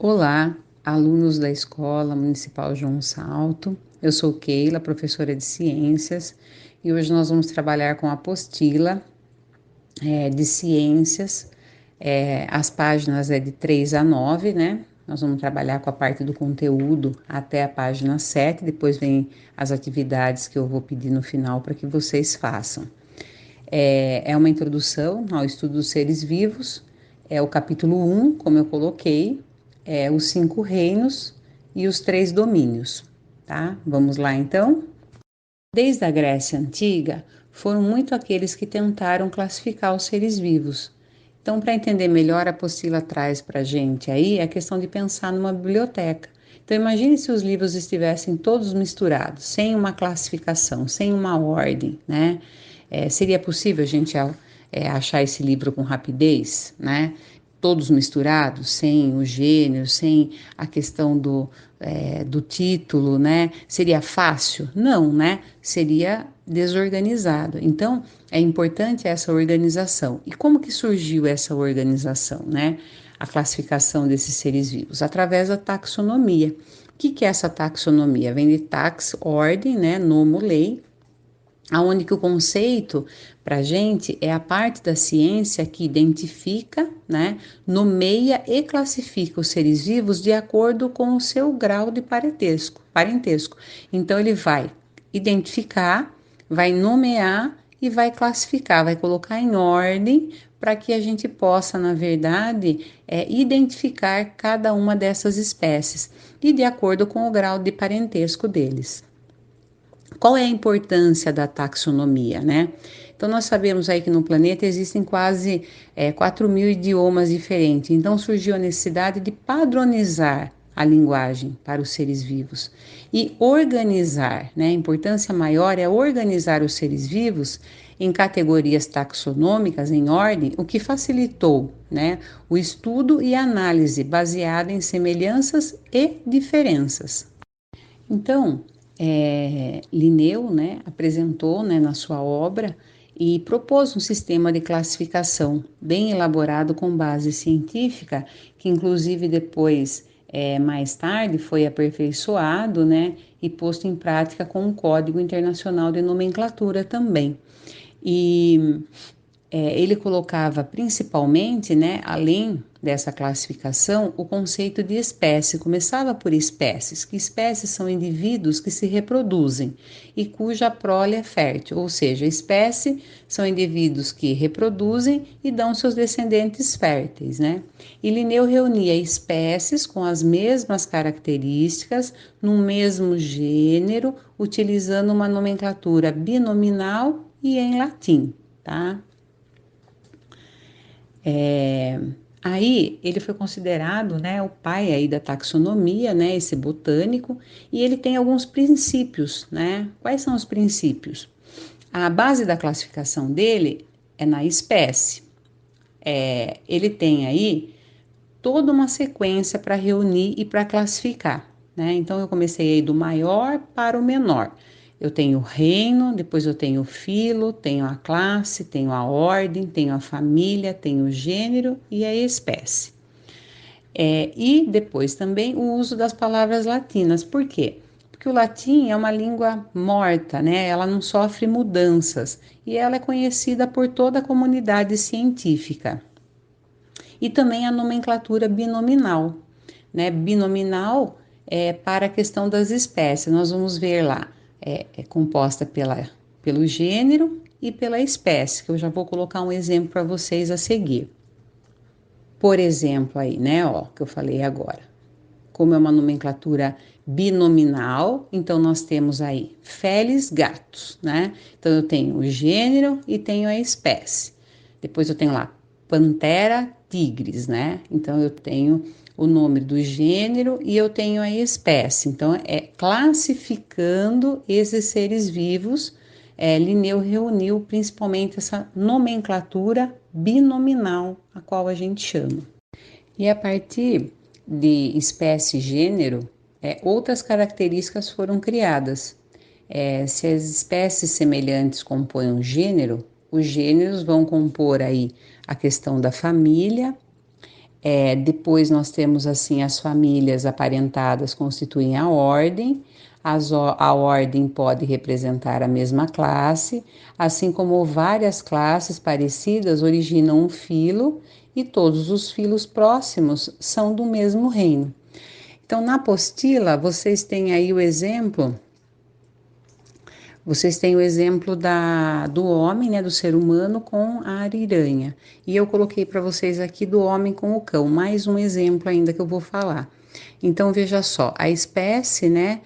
Olá, alunos da Escola Municipal João Salto. Eu sou Keila, professora de Ciências, e hoje nós vamos trabalhar com a apostila de Ciências. As páginas é de 3 a 9, né? Nós vamos trabalhar com a parte do conteúdo até a página 7, depois vem as atividades que eu vou pedir no final para que vocês façam. É uma introdução ao estudo dos seres vivos, é o capítulo 1, como eu coloquei, os 5 reinos e os 3 domínios, tá? Vamos lá então? Desde a Grécia Antiga, foram muito aqueles que tentaram classificar os seres vivos. Então, para entender melhor, a apostila traz para a gente aí a questão de pensar numa biblioteca. Então, imagine se os livros estivessem todos misturados, sem uma classificação, sem uma ordem, né? Seria possível a gente achar esse livro com rapidez, né? Todos misturados, sem o gênero, sem a questão do título, né? Seria fácil? Não, né? Seria desorganizado. Então, é importante essa organização. E como que surgiu essa organização, né? A classificação desses seres vivos? Através da taxonomia. O que é essa taxonomia? Vem de tax, ordem, né? Nomo, lei, aonde que o conceito para a gente é a parte da ciência que identifica, né, nomeia e classifica os seres vivos de acordo com o seu grau de parentesco. Então ele vai identificar, vai nomear e vai classificar, vai colocar em ordem para que a gente possa, na verdade, identificar cada uma dessas espécies e de acordo com o grau de parentesco deles. Qual é a importância da taxonomia, né? Então, nós sabemos aí que no planeta existem quase 4 mil idiomas diferentes. Então, surgiu a necessidade de padronizar a linguagem para os seres vivos e organizar, né? A importância maior é organizar os seres vivos em categorias taxonômicas em ordem, o que facilitou, né, o estudo e análise baseada em semelhanças e diferenças. Então, Linneu, né, apresentou, né, na sua obra e propôs um sistema de classificação bem elaborado com base científica, que inclusive depois, mais tarde, foi aperfeiçoado, né, e posto em prática com um Código Internacional de Nomenclatura também. E ele colocava principalmente, né, além dessa classificação, o conceito de espécie. Começava por espécies, que espécies são indivíduos que se reproduzem e cuja prole é fértil, ou seja, espécie são indivíduos que reproduzem e dão seus descendentes férteis, né? E Linneu reunia espécies com as mesmas características, no mesmo gênero, utilizando uma nomenclatura binominal e em latim, tá? Aí ele foi considerado, né, o pai aí da taxonomia, né, esse botânico, e ele tem alguns princípios, né? Quais são os princípios? A base da classificação dele é na espécie. Ele tem aí toda uma sequência para reunir e para classificar, né? Então eu comecei aí do maior para o menor. Eu tenho o reino, depois eu tenho o filo, tenho a classe, tenho a ordem, tenho a família, tenho o gênero e a espécie. E depois também o uso das palavras latinas. Por quê? Porque o latim é uma língua morta, né? Ela não sofre mudanças e ela é conhecida por toda a comunidade científica. E também a nomenclatura binominal, né? Binominal é para a questão das espécies. Nós vamos ver lá, é composta pelo gênero e pela espécie, que eu já vou colocar um exemplo para vocês a seguir. Por exemplo, aí, né, ó, que eu falei agora. Como é uma nomenclatura binominal, então nós temos aí felis, gatos, né? Então eu tenho o gênero e tenho a espécie. Depois eu tenho lá pantera, tigres, né? Então eu tenho o nome do gênero e eu tenho a espécie. Então é classificando esses seres vivos. Linneu reuniu principalmente essa nomenclatura binominal, a qual a gente chama. E a partir de espécie e gênero, outras características foram criadas. Se as espécies semelhantes compõem um gênero, os gêneros vão compor aí a questão da família, Depois nós temos assim as famílias aparentadas constituem a ordem. A ordem pode representar a mesma classe, assim como várias classes parecidas originam um filo e todos os filos próximos são do mesmo reino. Então, na apostila, vocês têm o exemplo do homem, né, do ser humano com a ariranha. E eu coloquei para vocês aqui do homem com o cão, mais um exemplo ainda que eu vou falar. Então, veja só, a espécie, né,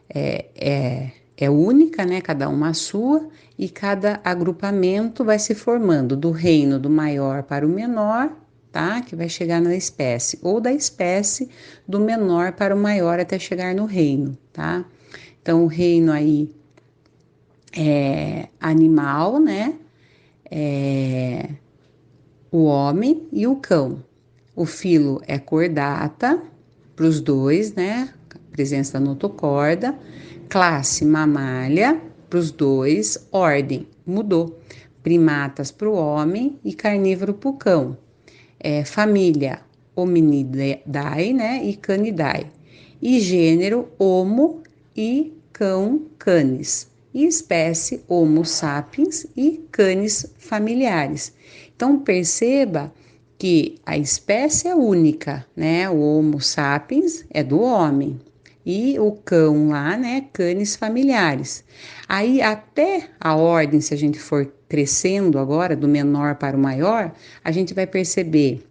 é única, né, cada uma a sua, e cada agrupamento vai se formando do reino do maior para o menor, tá, que vai chegar na espécie, ou da espécie do menor para o maior até chegar no reino, tá? Então, o reino aí animal, né? É, o homem e o cão. O filo é cordata para os dois, né? Presença da notocorda. Classe mamália para os dois. Ordem mudou. Primatas para o homem e carnívoro para o cão. Família Hominidae, né? E Canidae. E gênero Homo e cão Canis. E espécie Homo sapiens e Canis familiares. Então perceba que a espécie é única, né? O Homo sapiens é do homem e o cão lá, né? Canis familiares. Aí até a ordem, se a gente for crescendo agora do menor para o maior, a gente vai perceber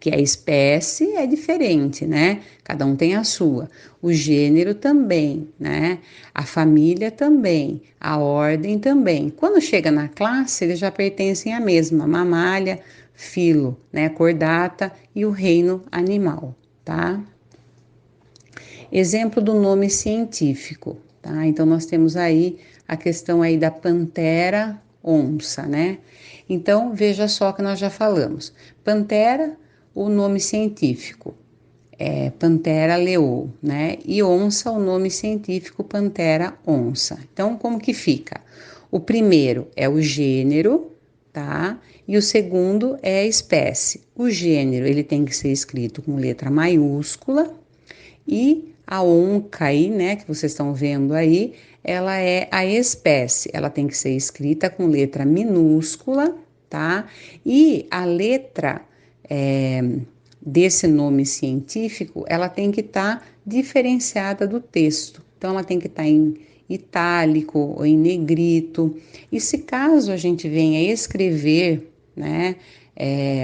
que a espécie é diferente, né? Cada um tem a sua. O gênero também, né? A família também, a ordem também. Quando chega na classe, eles já pertencem à mesma mamália, filo, né? Cordata e o reino animal, tá? Exemplo do nome científico, tá? Então nós temos aí a questão aí da pantera onça, né? Então veja só que nós já falamos. Pantera, o nome científico é Pantera leou, né? E onça, o nome científico Pantera onça. Então como que fica? O primeiro é o gênero, tá? E o segundo é a espécie. O gênero, ele tem que ser escrito com letra maiúscula, e a onca aí, né, que vocês estão vendo aí, ela é a espécie, ela tem que ser escrita com letra minúscula, tá? E a letra desse nome científico, ela tem que estar diferenciada do texto. Então, ela tem que estar em itálico ou em negrito. E se caso a gente venha escrever, né,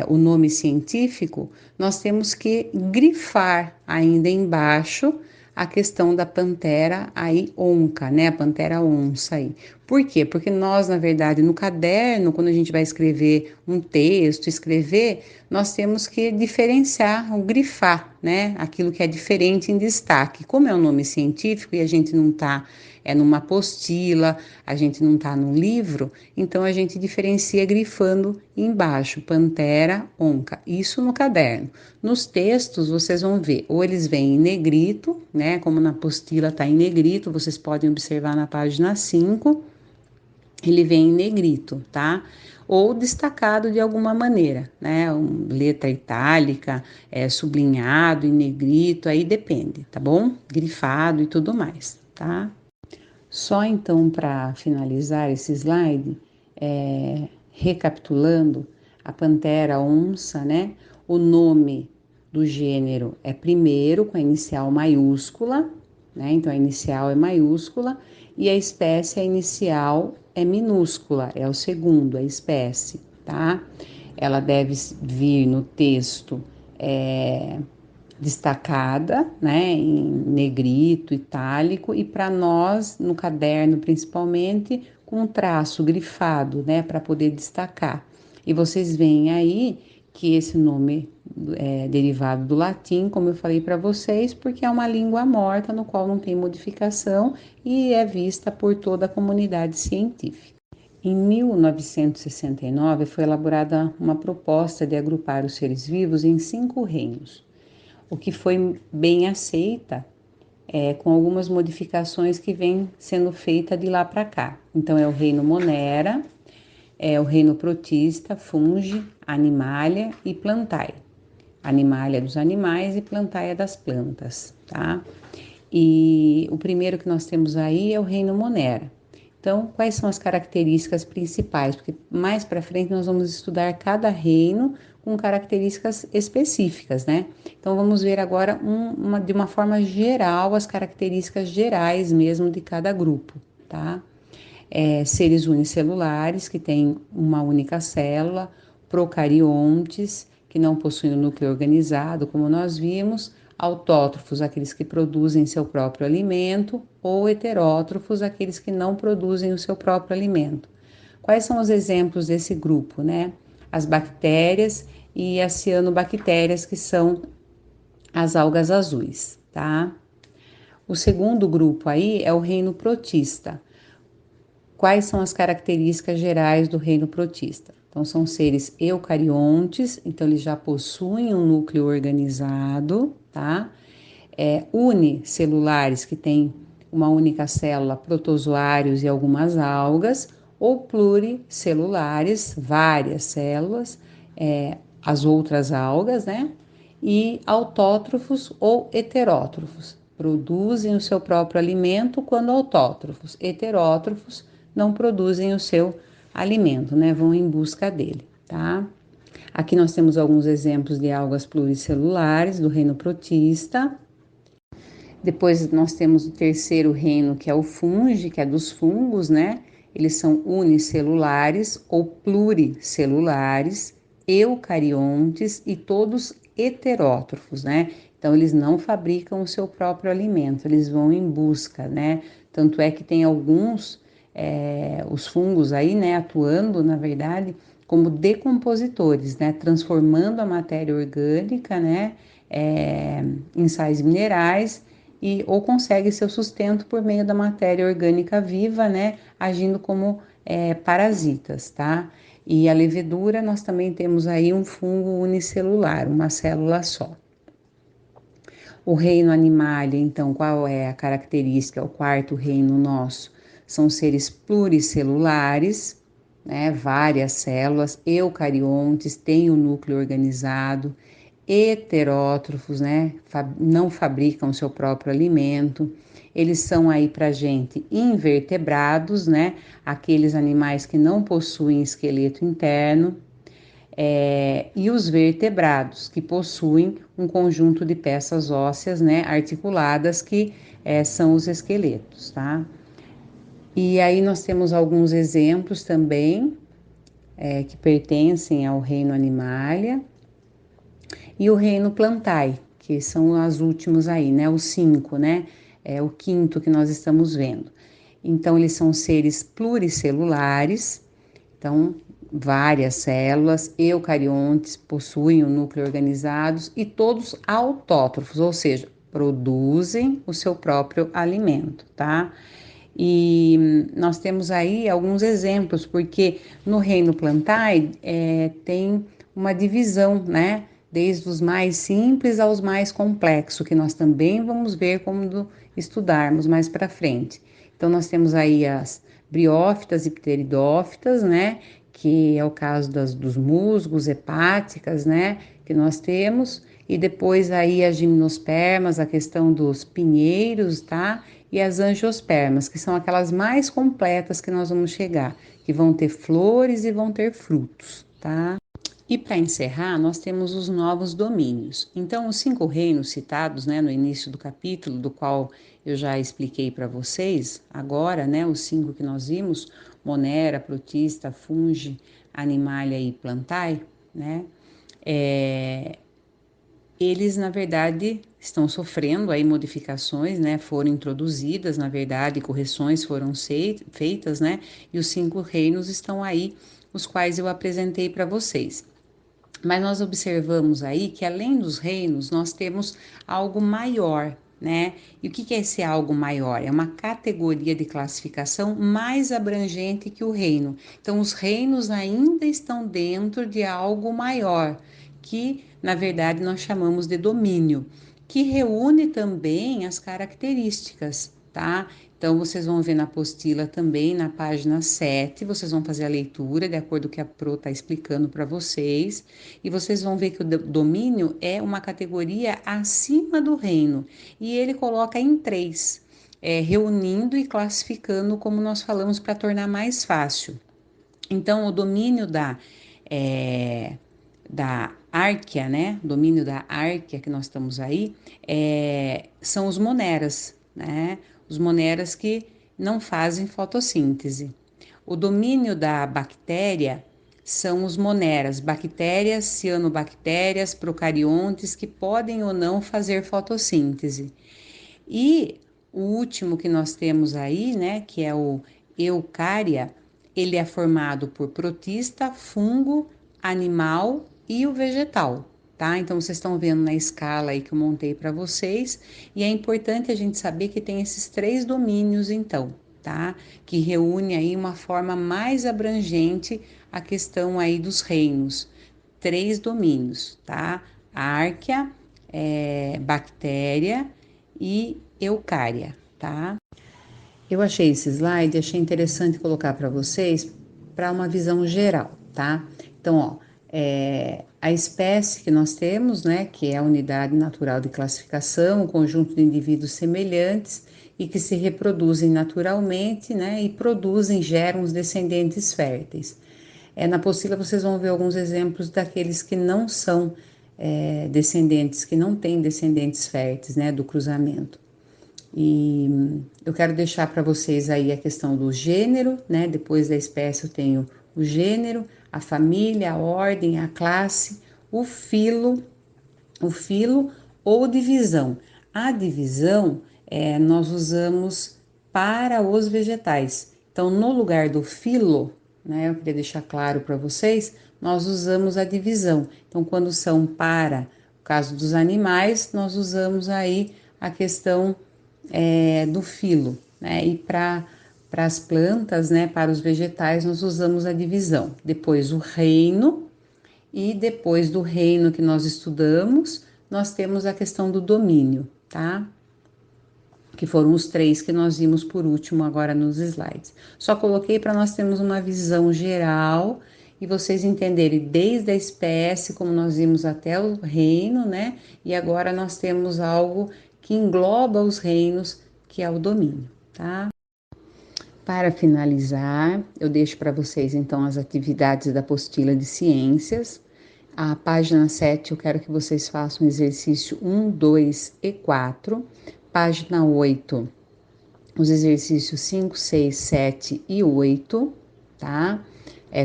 o nome científico, nós temos que grifar ainda embaixo a questão da pantera aí onca, né? A pantera onça aí. Por quê? Porque nós, na verdade, no caderno, quando a gente vai escrever um texto, escrever, nós temos que diferenciar, grifar, né? Aquilo que é diferente em destaque. Como é um nome científico e a gente não está numa apostila, a gente não está num livro, então a gente diferencia grifando embaixo, pantera onca. Isso no caderno. Nos textos vocês vão ver, ou eles vêm em negrito, né? Como na apostila está em negrito, vocês podem observar na página 5, ele vem em negrito, tá? Ou destacado de alguma maneira, né? Letra itálica, sublinhado em negrito, aí depende, tá bom? Grifado e tudo mais, tá? Só então para finalizar esse slide, recapitulando, a pantera onça, né? O nome do gênero é primeiro com a inicial maiúscula, né? Então a inicial é maiúscula e a espécie, a inicial é minúscula, é o segundo, a espécie, tá? Ela deve vir no texto destacada, né, em negrito, itálico, e para nós, no caderno principalmente, com um traço grifado, né, para poder destacar. E vocês veem aí que esse nome é derivado do latim, como eu falei para vocês, porque é uma língua morta no qual não tem modificação e é vista por toda a comunidade científica. Em 1969 foi elaborada uma proposta de agrupar os seres vivos em 5 reinos, o que foi bem aceita, com algumas modificações que vêm sendo feita de lá para cá. Então, é o reino Monera, é o reino Protista, Fungi, Animalia e Plantae. Animalia dos animais e Plantae das plantas, tá? E o primeiro que nós temos aí é o reino Monera. Então, quais são as características principais? Porque mais para frente nós vamos estudar cada reino com características específicas, né? Então, vamos ver agora de uma forma geral as características gerais mesmo de cada grupo, tá? Seres unicelulares, que têm uma única célula, procariontes, que não possuem o núcleo organizado, como nós vimos, autótrofos, aqueles que produzem seu próprio alimento, ou heterótrofos, aqueles que não produzem o seu próprio alimento. Quais são os exemplos desse grupo, né? As bactérias e as cianobactérias, que são as algas azuis, tá? O segundo grupo aí é o reino protista. Quais são as características gerais do reino protista? Então, são seres eucariontes, então eles já possuem um núcleo organizado, tá? Unicelulares, que têm uma única célula, protozoários e algumas algas, ou pluricelulares, várias células, as outras algas, né? E autótrofos ou heterótrofos, produzem o seu próprio alimento quando autótrofos. Heterótrofos não produzem o seu alimento, né? Vão em busca dele, tá? Aqui nós temos alguns exemplos de algas pluricelulares do reino protista. Depois nós temos o terceiro reino, que é o fungi, que é dos fungos, né? Eles são unicelulares ou pluricelulares, eucariontes e todos heterótrofos, né? Então, eles não fabricam o seu próprio alimento, eles vão em busca, né? Tanto é que tem alguns, os fungos aí, né, atuando, na verdade, como decompositores, né? Transformando a matéria orgânica, né, em sais minerais ou consegue seu sustento por meio da matéria orgânica viva, né, agindo como parasitas, tá? E a levedura, nós também temos aí um fungo unicelular, uma célula só. O reino animalia, então, qual é a característica? O quarto reino nosso são seres pluricelulares, né, várias células, eucariontes, têm o núcleo organizado, heterótrofos, né, não fabricam seu próprio alimento. Eles são aí para gente invertebrados, né, aqueles animais que não possuem esqueleto interno, e os vertebrados, que possuem um conjunto de peças ósseas, né, articuladas, que são os esqueletos, tá? E aí nós temos alguns exemplos também que pertencem ao reino Animalia e o reino Plantae, que são as últimos aí, né? Os 5, né? É o quinto que nós estamos vendo. Então, eles são seres pluricelulares, então, várias células, eucariontes, possuem o núcleo organizados e todos autótrofos, ou seja, produzem o seu próprio alimento, tá? E nós temos aí alguns exemplos, porque no reino Plantae tem uma divisão, né? Desde os mais simples aos mais complexos, que nós também vamos ver quando estudarmos mais para frente. Então, nós temos aí as briófitas e pteridófitas, né? Que é o caso dos musgos, hepáticas, né? Que nós temos. E depois aí as gimnospermas, a questão dos pinheiros, tá? E as angiospermas, que são aquelas mais completas que nós vamos chegar, que vão ter flores e vão ter frutos, tá? E para encerrar, nós temos os novos domínios. Então, os 5 reinos citados, né, no início do capítulo, do qual eu já expliquei para vocês, agora, né, os 5 que nós vimos, Monera, Protista, Fungi, Animalia e Plantae, né, eles, na verdade, estão sofrendo aí modificações, né? Foram introduzidas, na verdade, correções foram feitas, né? E os 5 reinos estão aí, os quais eu apresentei para vocês. Mas nós observamos aí que além dos reinos, nós temos algo maior, né? E o que é esse algo maior? É uma categoria de classificação mais abrangente que o reino. Então, os reinos ainda estão dentro de algo maior, que na verdade nós chamamos de domínio, que reúne também as características, tá? Então, vocês vão ver na apostila também, na página 7, vocês vão fazer a leitura de acordo com o que a Pro está explicando para vocês, e vocês vão ver que o domínio é uma categoria acima do reino, e ele coloca em três, reunindo e classificando, como nós falamos, para tornar mais fácil. Então, o domínio da árquea, né? Domínio da árquea que nós estamos aí, são os moneras, né? Os moneras que não fazem fotossíntese. O domínio da bactéria são os moneras, bactérias, cianobactérias, procariontes que podem ou não fazer fotossíntese. E o último que nós temos aí, né, que é o eucária, ele é formado por protista, fungo, animal e o vegetal, tá? Então vocês estão vendo na escala aí que eu montei para vocês, e é importante a gente saber que tem esses três domínios então, tá? Que reúne aí uma forma mais abrangente a questão aí dos reinos. Três domínios, tá? Árquea, bactéria e eucária, tá? Eu achei esse slide, achei interessante colocar para vocês para uma visão geral, tá? Então, ó, a espécie que nós temos, né, que é a unidade natural de classificação, um conjunto de indivíduos semelhantes e que se reproduzem naturalmente, né, e produzem, geram os descendentes férteis. Na apostila vocês vão ver alguns exemplos daqueles que não são descendentes, que não têm descendentes férteis, né, do cruzamento. E eu quero deixar para vocês aí a questão do gênero, né? Depois da espécie eu tenho o gênero, a família, a ordem, a classe, o filo ou divisão. A divisão nós usamos para os vegetais. Então, no lugar do filo, né? Eu queria deixar claro para vocês, nós usamos a divisão. Então, quando são para o caso dos animais, nós usamos aí a questão do filo, né? E para as plantas, né? Para os vegetais, nós usamos a divisão. Depois o reino, e depois do reino que nós estudamos, nós temos a questão do domínio, tá? Que foram os três que nós vimos por último agora nos slides. Só coloquei para nós termos uma visão geral e vocês entenderem desde a espécie, como nós vimos até o reino, né? E agora nós temos algo que engloba os reinos, que é o domínio, tá? Para finalizar, eu deixo para vocês então as atividades da apostila de ciências. A página 7, eu quero que vocês façam o exercício 1, 2 e 4. Página 8, os exercícios 5, 6, 7 e 8, tá?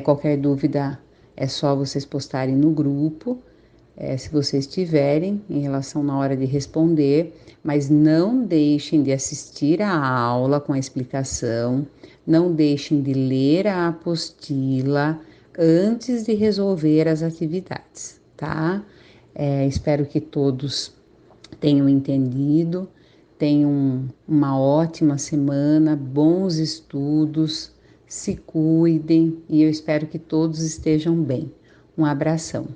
Qualquer dúvida é só vocês postarem no grupo, se vocês tiverem, em relação na hora de responder, mas não deixem de assistir a aula com a explicação, não deixem de ler a apostila antes de resolver as atividades, tá? Espero que todos tenham entendido. Tenham uma ótima semana, bons estudos, se cuidem e eu espero que todos estejam bem. Um abração.